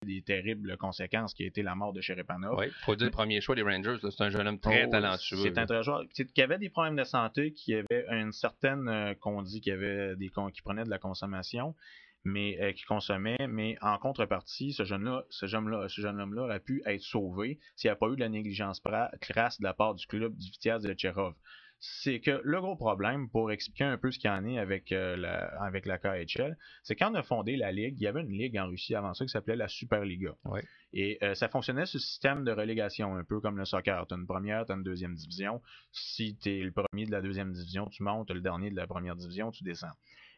des terribles conséquences qui a été la mort de Cherepanov. Oui, il faut dire le premier choix des Rangers, c'est un jeune homme très talentueux. C'est un très joueur. Qui avait des problèmes de santé, qui avait une certaine, qu'on dit qu'il y avait qui prenait de la consommation, mais qui consommait, mais en contrepartie, ce jeune homme-là aurait pu être sauvé s'il n'y a pas eu de la négligence crasse de la part du club du Vitiaz de Tcherov. C'est que le gros problème, pour expliquer un peu ce qu'il y en est avec la KHL, c'est quand on a fondé la Ligue, il y avait une ligue en Russie avant ça qui s'appelait la Superliga. Oui. Et ça fonctionnait sur ce système de relégation, un peu comme le soccer. Tu as une première, tu as une deuxième division. Si tu es le premier de la deuxième division, tu montes, le dernier de la première division, tu descends.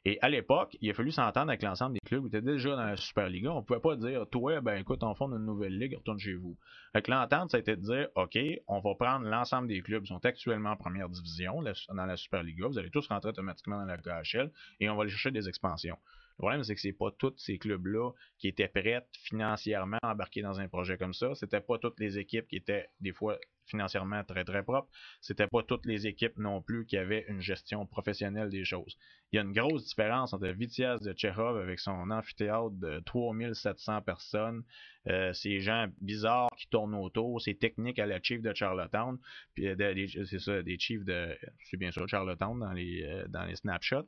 Et à l'époque, il a fallu s'entendre avec l'ensemble des clubs qui étaient déjà dans la Superliga. On ne pouvait pas dire, toi, ben écoute, on fonde une nouvelle ligue, retourne chez vous. Avec l'entente, ça a été de dire, OK, on va prendre l'ensemble des clubs qui sont actuellement en première division dans la Superliga. Vous allez tous rentrer automatiquement dans la KHL et on va aller chercher des expansions. Le problème, c'est que c'est pas tous ces clubs-là qui étaient prêts financièrement à embarquer dans un projet comme ça. C'était pas toutes les équipes qui étaient, des fois, financièrement très, très propres. C'était pas toutes les équipes non plus qui avaient une gestion professionnelle des choses. Il y a une grosse différence entre Vitiaz de Tcherov avec son amphithéâtre de 3700 personnes, ces gens bizarres qui tournent autour, ces techniques à la Chief de Charlottetown, puis c'est ça, des Chiefs c'est bien sûr, de Charlottetown dans les snapshots.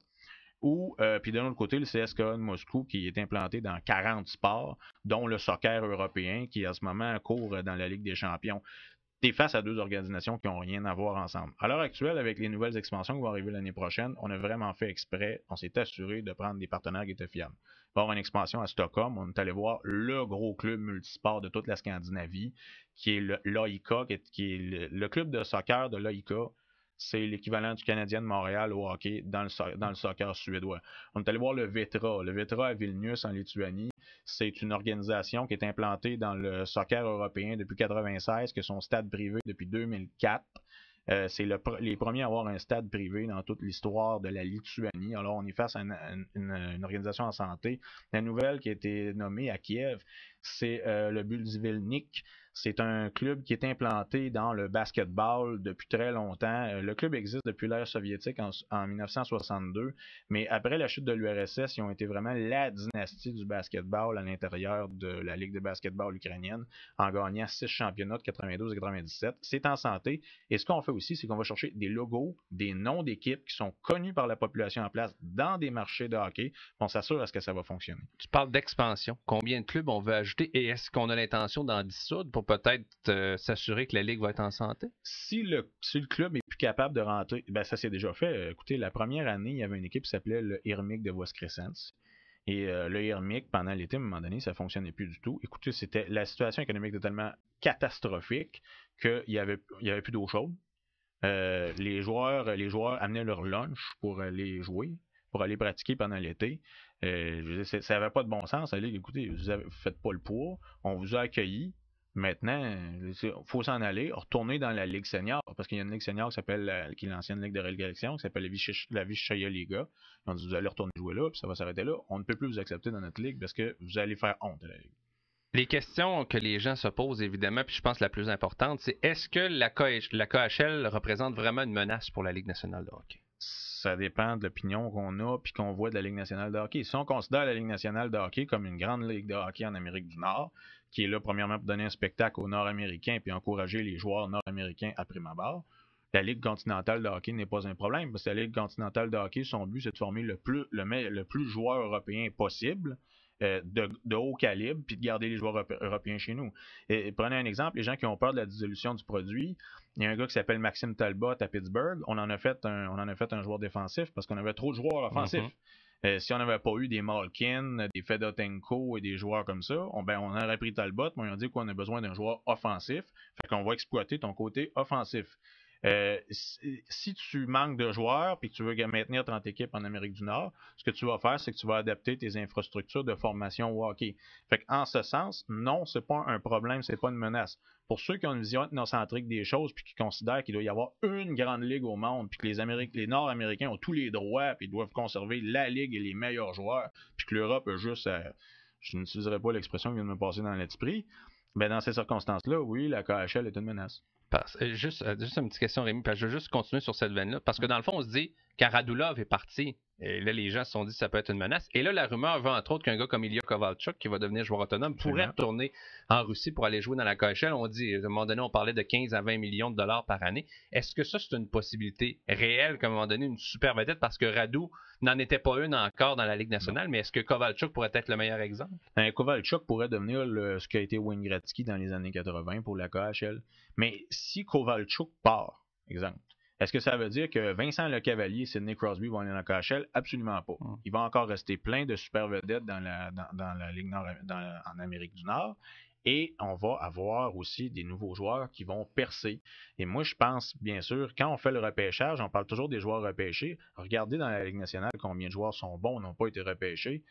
Ou, puis de l'autre côté, le CSKA de Moscou qui est implanté dans 40 sports, dont le soccer européen qui, à ce moment, court dans la Ligue des champions. T'es face à deux organisations qui n'ont rien à voir ensemble. À l'heure actuelle, avec les nouvelles expansions qui vont arriver l'année prochaine, on a vraiment fait exprès, on s'est assuré de prendre des partenaires qui étaient fiables. Il va y avoir une expansion à Stockholm, on est allé voir le gros club multisport de toute la Scandinavie, qui est l'AIK, qui est le club de soccer de l'AIK. C'est l'équivalent du Canadien de Montréal au hockey dans le soccer suédois. On est allé voir le Vetra. Le Vetra à Vilnius, en Lituanie, c'est une organisation qui est implantée dans le soccer européen depuis 1996, qui a son stade privé depuis 2004. C'est les premiers à avoir un stade privé dans toute l'histoire de la Lituanie. Alors, on est face à une organisation en santé. La nouvelle qui a été nommée à Kiev, c'est le Budzivelnik. C'est un club qui est implanté dans le basketball depuis très longtemps. Le club existe depuis l'ère soviétique en 1962, mais après la chute de l'URSS, ils ont été vraiment la dynastie du basketball à l'intérieur de la Ligue de basketball ukrainienne, en gagnant 6 championnats de 92 et 97. C'est en santé. Et ce qu'on fait aussi, c'est qu'on va chercher des logos, des noms d'équipes qui sont connus par la population en place dans des marchés de hockey. On s'assure à ce que ça va fonctionner. Tu parles d'expansion. Combien de clubs on veut ajouter et est-ce qu'on a l'intention d'en dissoudre pour peut-être s'assurer que la Ligue va être en santé? Si le club est plus capable de rentrer, ben ça s'est déjà fait. Écoutez, la première année, il y avait une équipe qui s'appelait le Hirmik de Voskresens. Et le Hirmik, pendant l'été, à un moment donné, ça ne fonctionnait plus du tout. Écoutez, la situation économique était tellement catastrophique qu'il n'y avait plus d'eau chaude. Les joueurs amenaient leur lunch pour aller jouer, pour aller pratiquer pendant l'été. Ça n'avait pas de bon sens. Allez, écoutez, vous ne faites pas le poids, on vous a accueillis. Maintenant, il faut s'en aller, retourner dans la Ligue senior, parce qu'il y a une Ligue senior qui est l'ancienne Ligue de relégation, qui s'appelle la Vyshchaya Liga. On dit, vous allez retourner jouer là, puis ça va s'arrêter là. On ne peut plus vous accepter dans notre Ligue parce que vous allez faire honte à la Ligue. Les questions que les gens se posent, évidemment, puis je pense la plus importante, c'est est-ce que la KHL représente vraiment une menace pour la Ligue nationale de hockey? Ça dépend de l'opinion qu'on a puis qu'on voit de la Ligue nationale de hockey. Si on considère la Ligue nationale de hockey comme une grande ligue de hockey en Amérique du Nord, qui est là premièrement pour donner un spectacle aux Nord-Américains puis encourager les joueurs nord-américains à prime abord, la Ligue continentale de hockey n'est pas un problème, parce que la Ligue continentale de hockey, son but, c'est de former le plus joueur européen possible, de haut calibre, puis de garder les joueurs européens chez nous. Et prenez un exemple, les gens qui ont peur de la dissolution du produit, il y a un gars qui s'appelle Maxime Talbot à Pittsburgh, on en a fait un joueur défensif parce qu'on avait trop de joueurs offensifs. Si on n'avait pas eu des Malkin, des Fedotenko et des joueurs comme ça, on aurait pris Talbot, mais on a dit qu'on a besoin d'un joueur offensif, fait qu'on va exploiter ton côté offensif. Si tu manques de joueurs et que tu veux maintenir 30 équipes en Amérique du Nord, ce que tu vas faire, c'est que tu vas adapter tes infrastructures de formation au hockey. Fait qu'en ce sens, non, c'est pas un problème, c'est pas une menace. Pour ceux qui ont une vision ethnocentrique des choses puis qui considèrent qu'il doit y avoir une grande ligue au monde puis que les Nord-Américains ont tous les droits puis ils doivent conserver la ligue et les meilleurs joueurs puis que l'Europe a juste je n'utiliserai pas l'expression qui vient de me passer dans l'esprit, ben dans ces circonstances-là, oui, la KHL est une menace. Juste une petite question, Rémi, parce que je veux juste continuer sur cette veine-là. Parce que dans le fond, on se dit, quand Radulov est parti, et là, les gens se sont dit que ça peut être une menace. Et là, la rumeur veut entre autres qu'un gars comme Ilya Kovalchuk, qui va devenir joueur autonome, pourrait retourner en Russie pour aller jouer dans la KHL. On dit, à un moment donné, on parlait de 15 à 20 millions de dollars par année. Est-ce que ça, c'est une possibilité réelle qu'à un moment donné, une super vedette, parce que Radu n'en était pas une encore dans la Ligue nationale, mais est-ce que Kovalchuk pourrait être le meilleur exemple? Kovalchuk pourrait devenir ce qu'a été Wayne Gretzky dans les années 80 pour la KHL. Mais si Kovalchuk part, exemple, est-ce que ça veut dire que Vincent Lecavalier et Sidney Crosby vont aller dans la KHL? Absolument pas. Il va encore rester plein de super vedettes dans la Ligue Nord, en Amérique du Nord. Et on va avoir aussi des nouveaux joueurs qui vont percer. Et moi, je pense, bien sûr, quand on fait le repêchage, on parle toujours des joueurs repêchés. Regardez dans la Ligue nationale combien de joueurs sont bons, n'ont pas été repêchés.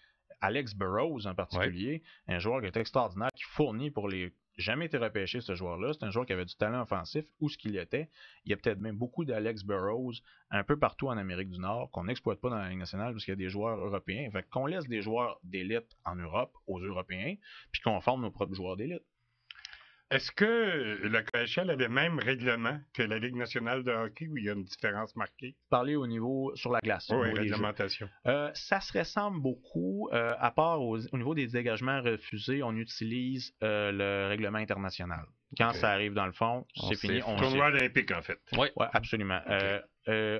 Alex Burrows, en particulier, un joueur qui est extraordinaire, qui fournit pour les... Jamais été repêché, ce joueur-là. C'est un joueur qui avait du talent offensif, où ce qu'il était. Il y a peut-être même beaucoup d'Alex Burrows un peu partout en Amérique du Nord qu'on n'exploite pas dans la Ligue nationale parce qu'il y a des joueurs européens. Fait qu'on laisse des joueurs d'élite en Europe aux Européens, puis qu'on forme nos propres joueurs d'élite. Est-ce que la KHL a le même règlement que la Ligue nationale de hockey où il y a une différence marquée? Parler au niveau sur la glace. Oui, réglementation. Ça se ressemble beaucoup, à part au niveau des dégagements refusés, on utilise le règlement international. Quand ça arrive dans le fond, c'est fini. Tournoi olympique, en fait. Oui, absolument.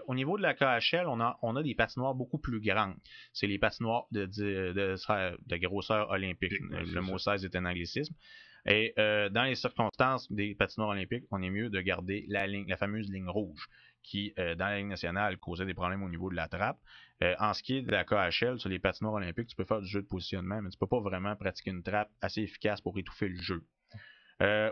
Au niveau de la KHL, on a des patinoires beaucoup plus grandes. C'est les patinoires de grosseur olympique. Le mot 16 est un anglicisme. Et dans les circonstances des patinoires olympiques, on est mieux de garder la fameuse ligne rouge qui, dans la Ligue nationale, causait des problèmes au niveau de la trappe. En ce qui est de la KHL, sur les patinoires olympiques, tu peux faire du jeu de positionnement, mais tu peux pas vraiment pratiquer une trappe assez efficace pour étouffer le jeu.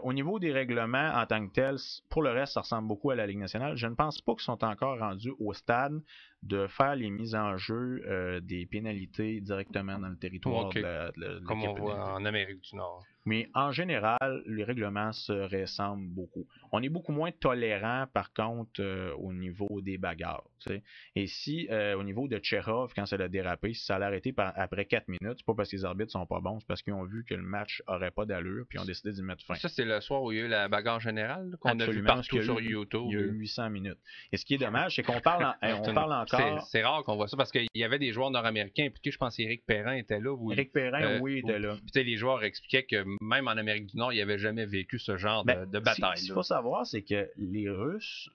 Au niveau des règlements en tant que tels, pour le reste, ça ressemble beaucoup à la Ligue nationale. Je ne pense pas qu'ils sont encore rendus au stade de faire les mises en jeu des pénalités directement dans le territoire de l'équipe. Comme on voit en Amérique du Nord. Mais en général, les règlements se ressemblent beaucoup. On est beaucoup moins tolérant, par contre, au niveau des bagarres. T'sais. Et si, au niveau de Tcherov, quand ça a dérapé, si ça allait arrêter après 4 minutes, c'est pas parce que les arbitres sont pas bons, c'est parce qu'ils ont vu que le match aurait pas d'allure, puis ils ont décidé d'y mettre fin. Ça, c'est le soir où il y a eu la bagarre générale, qu'on a vu partout sur YouTube. Il y a eu 800 minutes. Et ce qui est dommage, c'est qu'on parle, encore... C'est rare qu'on voit ça, parce qu'il y avait des joueurs nord-américains impliqués. Je pense qu'Éric Perrin était là. Éric Perrin, oui, était là. Puis les joueurs expliquaient que même en Amérique du Nord, ils n'avaient jamais vécu ce genre de bataille. Ce qu'il faut savoir, c'est que les Russes,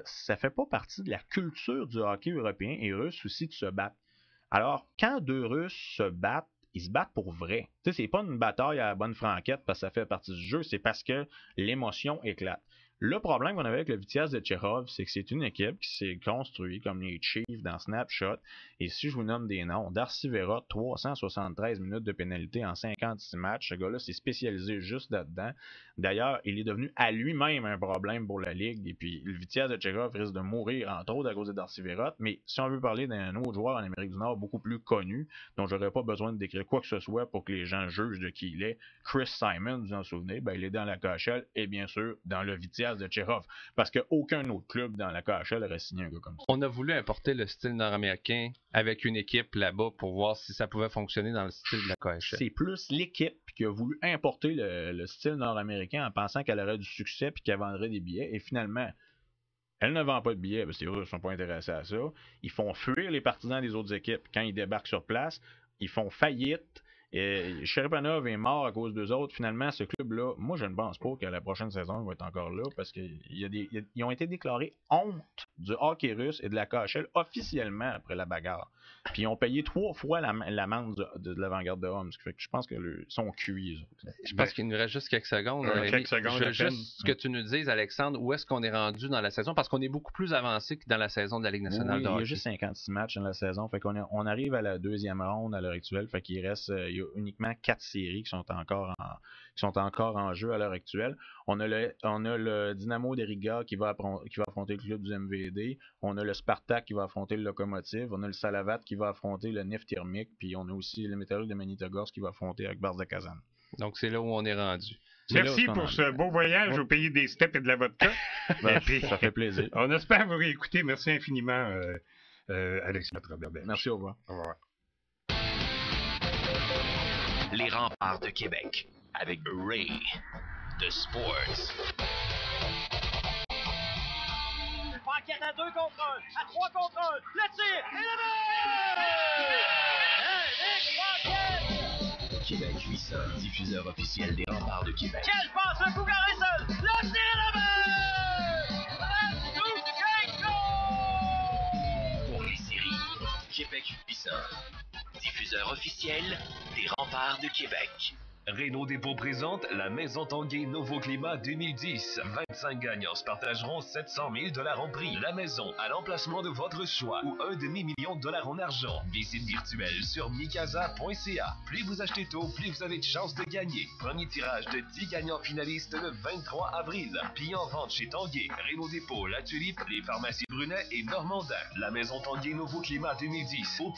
ça fait pas partie de la culture du hockey européen et russe aussi de se battre. Alors, quand deux Russes se battent, ils se battent pour vrai. Tu sais, c'est pas une bataille à la bonne franquette parce que ça fait partie du jeu, c'est parce que l'émotion éclate. Le problème qu'on avait avec le Vitiaz de Tcherov, c'est que c'est une équipe qui s'est construite comme les Chiefs dans Snapshot. Et si je vous nomme des noms, Darcy Vera, 373 minutes de pénalité en 56 matchs. Ce gars-là s'est spécialisé juste là-dedans. D'ailleurs, il est devenu à lui-même un problème pour la Ligue. Et puis, le Vitiaz de Tcherov risque de mourir, entre autres, à cause de Darcy Vera. Mais si on veut parler d'un autre joueur en Amérique du Nord beaucoup plus connu, dont j'aurais pas besoin de décrire quoi que ce soit pour que les gens jugent de qui il est, Chris Simon, vous en souvenez, il est dans la KHL et bien sûr dans le Vitiaz de Tcherov, parce qu'aucun autre club dans la KHL aurait signé un gars comme ça. On a voulu importer le style nord-américain avec une équipe là-bas pour voir si ça pouvait fonctionner dans le style de la KHL. C'est plus l'équipe qui a voulu importer le style nord-américain en pensant qu'elle aurait du succès et qu'elle vendrait des billets, et finalement, elle ne vend pas de billets, parce que les Russes ne sont pas intéressés à ça. Ils font fuir les partisans des autres équipes. Quand ils débarquent sur place, ils font faillite. Et Cherepanov est mort à cause d'eux autres. Finalement, ce club-là, moi, je ne pense pas qu'à la prochaine saison, il va être encore là parce qu'ils ont été déclarés honte du hockey russe et de la KHL officiellement après la bagarre. Puis ils ont payé 3 fois l'amende de l'avant-garde de Homs. Fait que je pense qu'ils sont cuits. Je pense qu'il nous reste juste quelques secondes. Je veux juste que tu nous dises, Alexandre, où est-ce qu'on est rendu dans la saison, parce qu'on est beaucoup plus avancé que dans la saison de la Ligue nationale de hockey. Il y a juste 56 matchs dans la saison. Fait qu'on arrive à la deuxième ronde à l'heure actuelle. Fait qu'il reste uniquement 4 séries qui sont encore en jeu à l'heure actuelle. On a le Dynamo de Riga qui va affronter le club du MVD. On a le Spartak qui va affronter le Lokomotiv. On a le Salavat qui va affronter le Neftirmik. Puis on a aussi le Métallurg de Magnitogorsk qui va affronter avec Barz de Kazan. Donc c'est là où on est rendu. Merci pour ce beau voyage au pays des steppes et de la vodka. Ça fait plaisir. On espère vous réécouter. Merci infiniment, Alexandre Robert. Merci, au revoir. Au revoir. Les remparts de Québec avec Ray de Sports. raquette à 2 contre 1, à 3 contre 1, le tir, et le but! Québec 800, diffuseur officiel des Remparts de Québec. Quelle passe, le Cougar est seul, le tir, et le but! Pour les séries, Québec 800, diffuseur officiel des Remparts de Québec. Renault Dépôt présente la Maison Tanguay Nouveau Climat 2010. 25 gagnants se partageront 700 000 $ en prix. La maison à l'emplacement de votre choix ou $1,5 million en argent. Visite virtuelle sur micasa.ca. Plus vous achetez tôt, plus vous avez de chances de gagner. Premier tirage de 10 gagnants finalistes le 23 avril. Billets en vente chez Tanguay, Renault Dépôt, La Tulipe, les pharmacies Brunet et Normandin. La Maison Tanguay Nouveau Climat 2010. Au